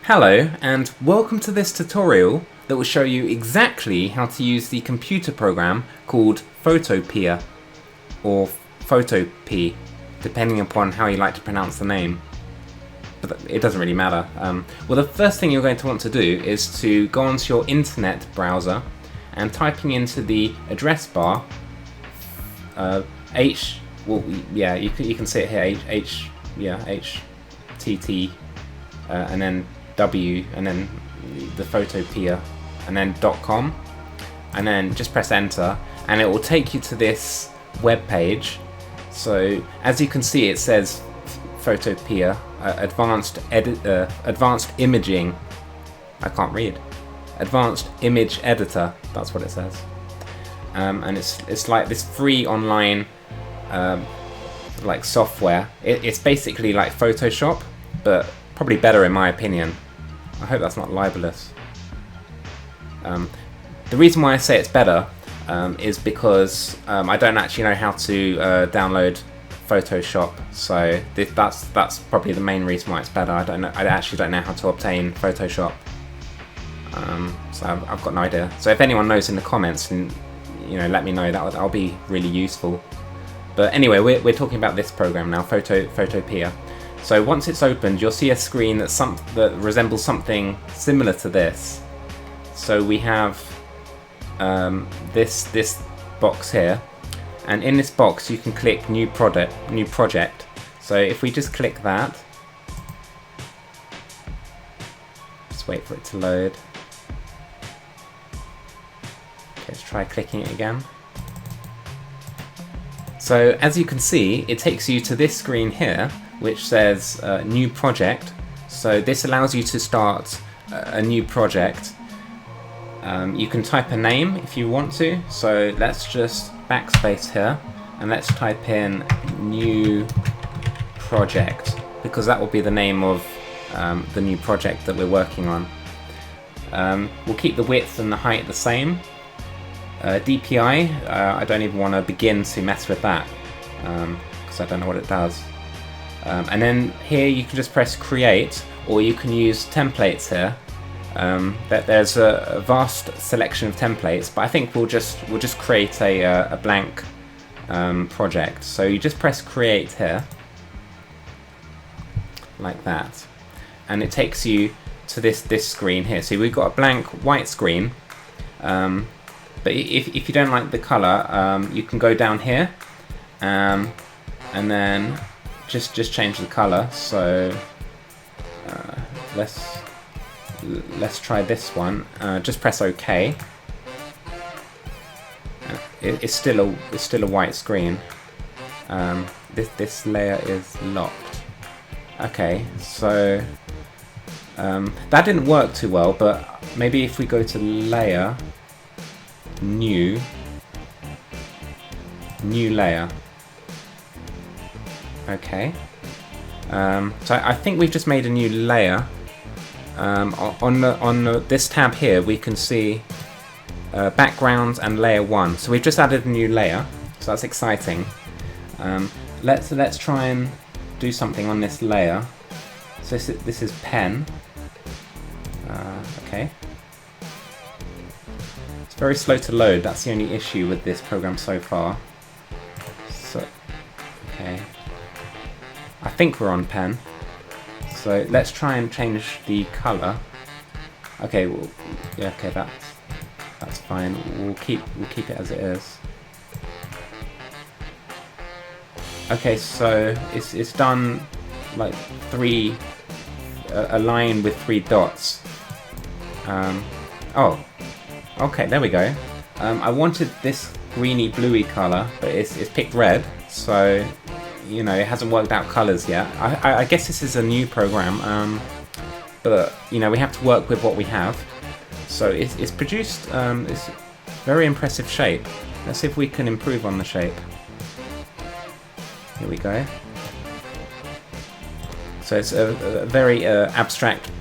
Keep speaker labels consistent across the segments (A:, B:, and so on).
A: Hello and welcome to this tutorial that will show you exactly how to use the computer program called Photopea or Photopea, depending upon how you like to pronounce the name. But it doesn't really matter. Well, the first thing you're going to want to do is to go onto your internet browser and typing into the address bar you can see it here, HTT and then W and then the Photopea and then .com, and then just press enter and it will take you to this web page. So as you can see, it says Photopea advanced imaging. I can't read. Advanced image editor. That's what it says. And it's like this free online like software. It's basically like Photoshop, but probably better in my opinion. I hope that's not libelous. The reason why I say it's better is because I don't actually know how to download Photoshop, so that's probably the main reason why it's better. I actually don't know how to obtain Photoshop, so I've got no idea. So if anyone knows in the comments, and let me know, that'll be really useful. But anyway, we're talking about this program now, Photopea. So once it's opened, you'll see a screen that resembles something similar to this. So we have this box here, and in this box you can click new project. So if we just click that, just wait for it to load. Okay, let's try clicking it again. So as you can see, it takes you to this screen here, which says new project. So this allows you to start a new project. You can type a name if you want to. So let's just backspace here and let's type in new project, because that will be the name of the new project that we're working on. We'll keep the width and the height the same. DPI, I don't even want to begin to mess with that because I don't know what it does. And then here you can just press create, or you can use templates here. There's a vast selection of templates, but I think we'll just create a blank project. So you just press create here, like that, and it takes you to this screen here. So we've got a blank white screen, but if you don't like the color, you can go down here and then just change the color. So let's try this one. Just press OK. It's still a white screen. This layer is locked. Okay, so that didn't work too well, but maybe if we go to layer, new layer. Okay. So I think we've just made a new layer. On this tab here, we can see background and layer 1. So we've just added a new layer, so that's exciting. Let's try and do something on this layer. So this is pen. Okay. It's very slow to load. That's the only issue with this program so far. So okay. I think we're on pen. So let's try and change the color. Okay, well, yeah, okay, that's fine. We'll keep it as it is. Okay, so it's done like a line with 3 dots. Oh, okay, there we go. I wanted this greeny bluey color, but it's picked red. So it hasn't worked out colors yet. I guess this is a new program, but we have to work with what we have. So it's produced this very impressive shape. Let's see if we can improve on the shape. Here we go. So it's a very abstract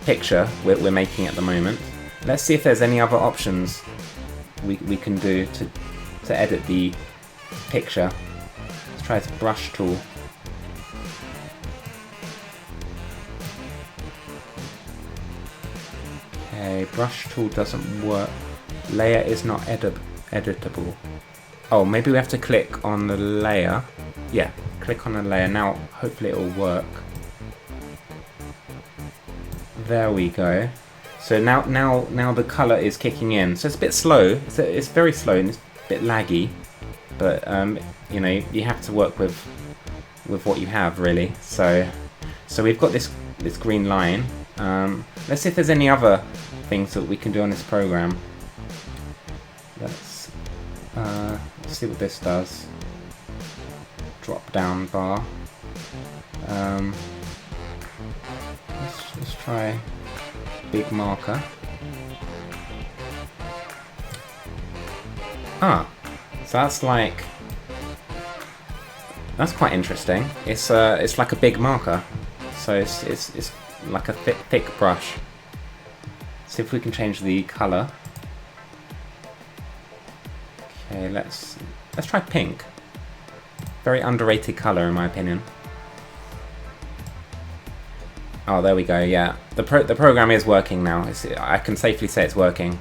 A: picture we're making at the moment. Let's see if there's any other options we can do to edit the picture. Try this brush tool. Okay, brush tool doesn't work. Layer is not editable. Oh, maybe we have to click on the layer. Yeah, click on the layer. Now, hopefully it will work. There we go. So now the color is kicking in. So it's a bit slow. It's very slow and it's a bit laggy. But you know, you have to work with what you have, really. So we've got this green line. Let's see if there's any other things that we can do on this program. Let's see what this does. Drop down bar. Let's try big marker. So that's quite interesting. It's like a big marker, so it's like a thick brush. See if we can change the color. Okay, let's try pink. Very underrated color in my opinion. Oh, there we go. Yeah, the program is working now. I can safely say it's working.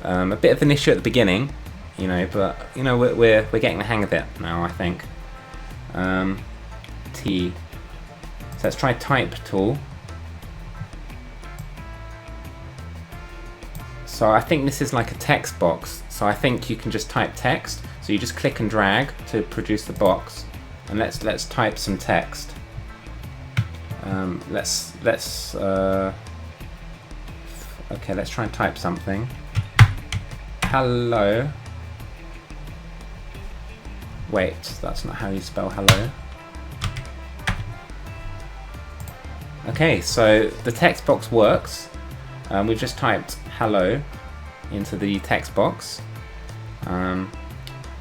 A: A bit of an issue at the beginning, you know, but you know we're getting the hang of it now, I think. T. So let's try type tool. So I think this is like a text box. So I think you can just type text. So you just click and drag to produce the box, and let's type some text. Okay, let's try and type something. Hello. Wait, that's not how you spell hello. Okay, so the text box works. We've just typed hello into the text box.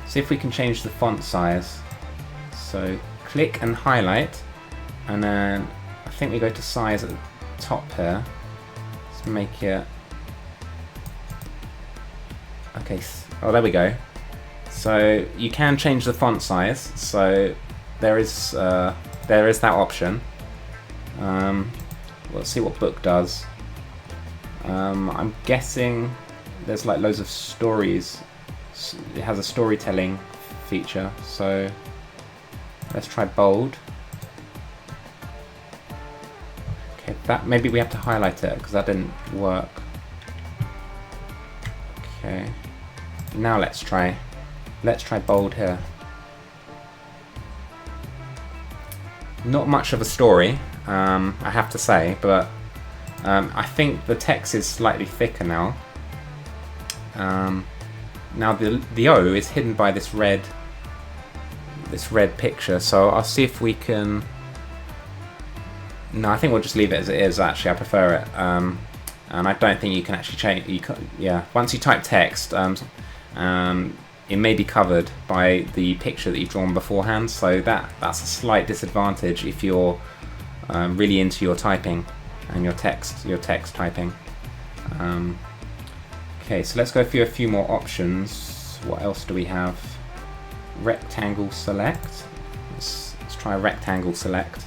A: See if we can change the font size. So click and highlight, and then I think we go to size at the top here. Let's make it. Okay, oh there we go. So you can change the font size. So there is that option. Let's see what book does. I'm guessing there's like loads of stories. It has a storytelling feature. So let's try bold. Okay, that maybe we have to highlight it because that didn't work. Okay, now let's try bold here. Not much of a story, I have to say, but I think the text is slightly thicker now. Now the O is hidden by this red picture, so I'll see if we can. No, I think we'll just leave it as it is. Actually, I prefer it, and I don't think you can actually change. Yeah, once you type text, it may be covered by the picture that you've drawn beforehand, so that's a slight disadvantage if you're really into your typing and your text typing. Okay, so let's go through a few more options. What else do we have? Rectangle select. Let's try rectangle select.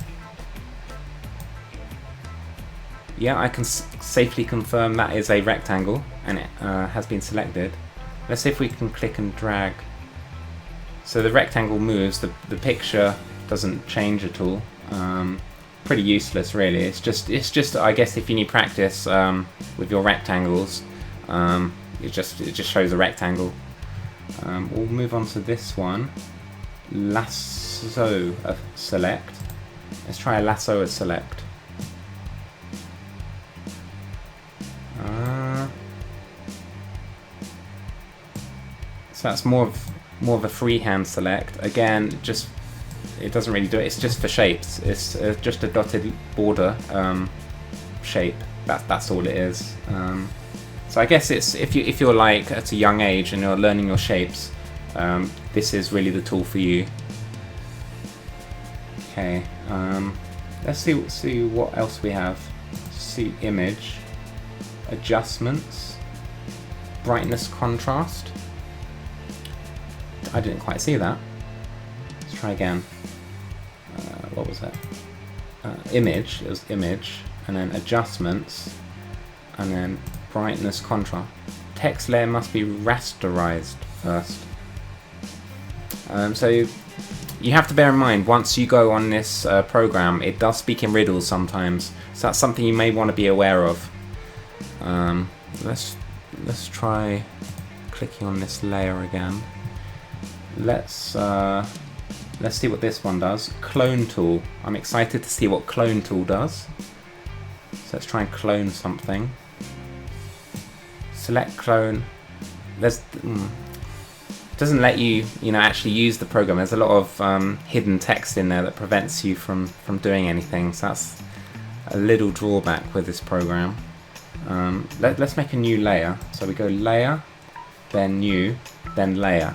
A: Yeah, I can safely confirm that is a rectangle and it has been selected. Let's see if we can click and drag. So the rectangle moves, the picture doesn't change at all. Pretty useless, really. It's just I guess if you need practice with your rectangles, it just shows a rectangle. We'll move on to this one. Lasso select. Let's try a lasso as select. So that's more of a freehand select. Again, just it doesn't really do it. It's just for shapes. It's just a dotted border shape. That's all it is. So I guess it's if you're like at a young age and you're learning your shapes, this is really the tool for you. Okay, let's see what else we have. See image, adjustments, brightness, contrast. I didn't quite see that. Let's try again. What was that? Image. It was image, and then adjustments, and then brightness, contrast. Text layer must be rasterized first. So you have to bear in mind, once you go on this program, it does speak in riddles sometimes. So that's something you may want to be aware of. Let's try clicking on this layer again. Let's see what this one does. Clone tool. I'm excited to see what clone tool does. So let's try and clone something. Select clone. Doesn't let you actually use the program. There's a lot of hidden text in there that prevents you from doing anything. So that's a little drawback with this program. Let's make a new layer. So we go layer, then new, then layer.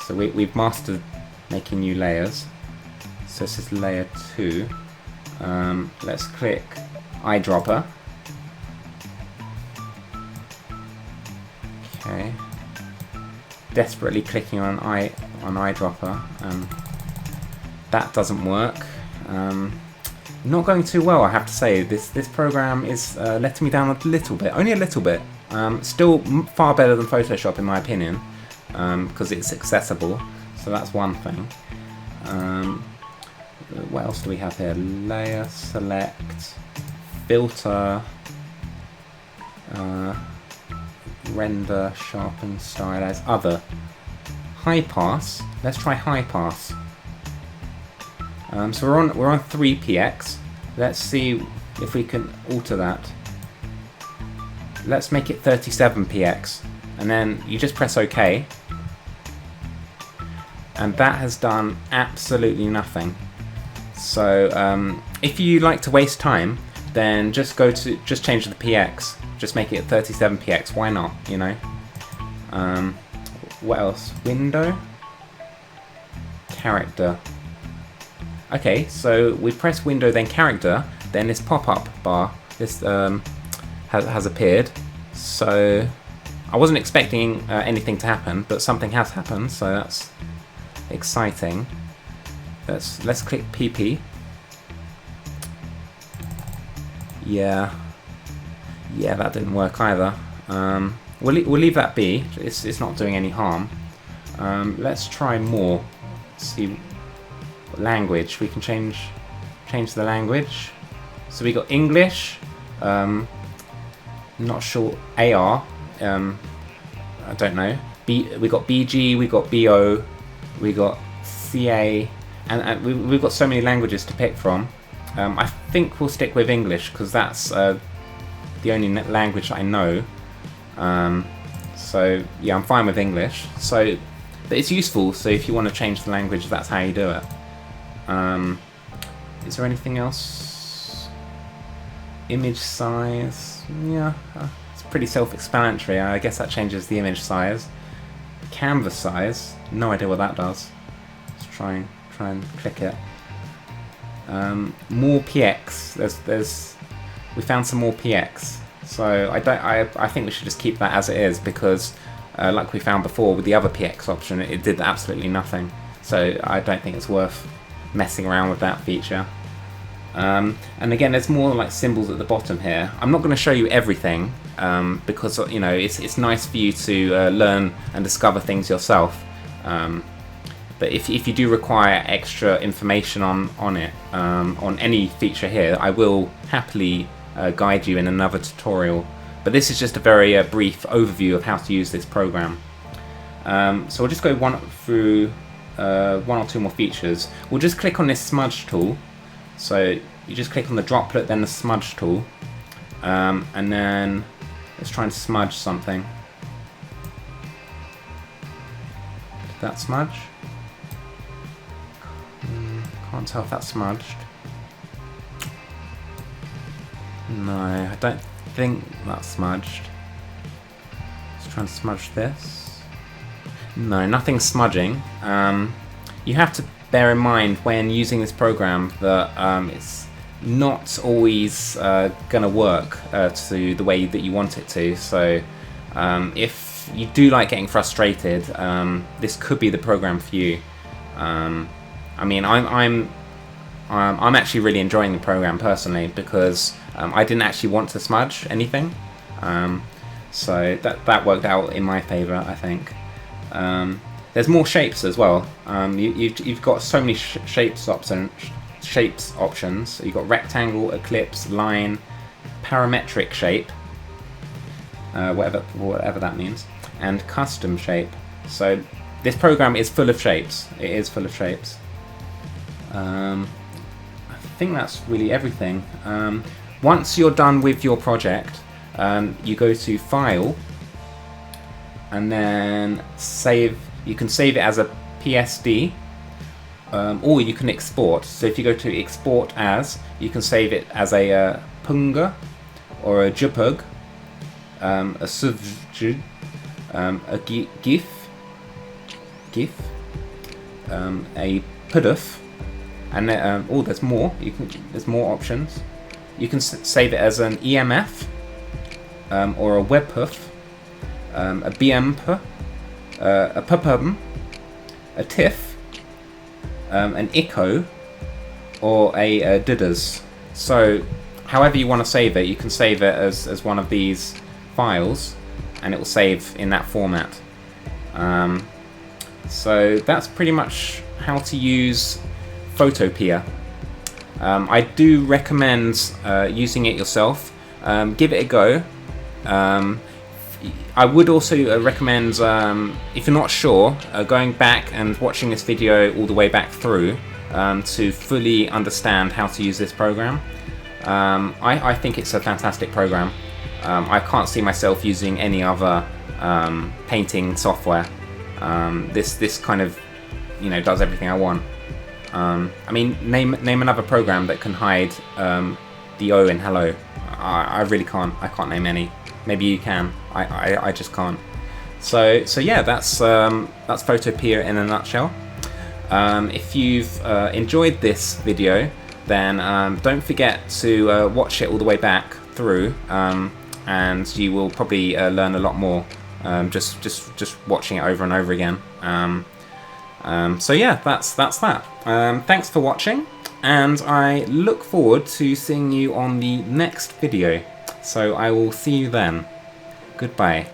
A: So we've mastered making new layers. So this is layer 2. Let's click eyedropper. Okay. Desperately clicking on eyedropper. That doesn't work. Not going too well, I have to say. This program is letting me down a little bit, only a little bit. Still far better than Photoshop in my opinion, because it's accessible. So that's one thing. What else do we have here? Layer, select, filter, render, sharpen, stylize, other. High pass. Let's try high pass. So we're on 3px. Let's see if we can alter that. Let's make it 37px, and then you just press OK. And that has done absolutely nothing. So if you like to waste time, then just change the px. Just make it 37px. Why not? You know. What else? Window. Character. Okay, so we press window, then character, then this pop-up bar. This has appeared. So I wasn't expecting anything to happen, but something has happened. So that's exciting. Let's click PP. Yeah, that didn't work either. We'll leave that be. It's not doing any harm. Let's try more. Let's see what language we can change the language. So we got English. Not sure. AR. I don't know. We got BG. We got BO. We got CA. And we've got so many languages to pick from. I think we'll stick with English because that's the only language I know. So yeah, I'm fine with English. So, but it's useful. So if you want to change the language, that's how you do it. Is there anything else? Image size. Yeah, it's pretty self-explanatory. I guess that changes the image size. Canvas size. No idea what that does. Let's try and click it. More PX. We found some more PX. So I think we should just keep that as it is because, like we found before with the other PX option, it did absolutely nothing. So I don't think it's worth messing around with that feature. And again, there's more like symbols at the bottom here. I'm not going to show you everything because it's nice for you to learn and discover things yourself. But if you do require extra information on it, on any feature here, I will happily guide you in another tutorial. But this is just a very brief overview of how to use this program. So we'll just go through one or two more features. We'll just click on this smudge tool. So you just click on the droplet, then the smudge tool, and then let's try and smudge something. Did that smudge? Can't tell if that's smudged. No, I don't think that's smudged. Let's try and smudge this. No, nothing's smudging. You have to bear in mind when using this program that it's not always going to work to the way that you want it to. So if you do like getting frustrated, this could be the program for you. I mean, I'm actually really enjoying the program personally because I didn't actually want to smudge anything. So that worked out in my favour, I think. There's more shapes as well. You've got so many shapes options. So you've got rectangle, ellipse, line, parametric shape, whatever that means, and custom shape. So this program is full of shapes. It is full of shapes. I think that's really everything. Once you're done with your project, you go to File, and then Save. You can save it as a PSD, or you can export. So if you go to Export As, you can save it as a Punga, or a JPEG, a SVG, a GIF, a PDF, and there's more. There's more options. You can save it as an EMF, or a WebPUF, a BMP, a PUPM, a TIFF, an ICO, or a DIDAS. So however you want to save it, you can save it as one of these files, and it will save in that format. So that's pretty much how to use Photopea. I do recommend using it yourself. Give it a go. I would also recommend, if you're not sure, going back and watching this video all the way back through to fully understand how to use this program. I think it's a fantastic program. I can't see myself using any other painting software. This kind of, does everything I want. I mean, name another program that can hide the O in hello. I really can't. I can't name any. Maybe you can. I just can't. So yeah, that's Photopea in a nutshell. If you've enjoyed this video, then don't forget to watch it all the way back through, and you will probably learn a lot more just watching it over and over again. So yeah, that's that. Thanks for watching, and I look forward to seeing you on the next video. So I will see you then. Goodbye.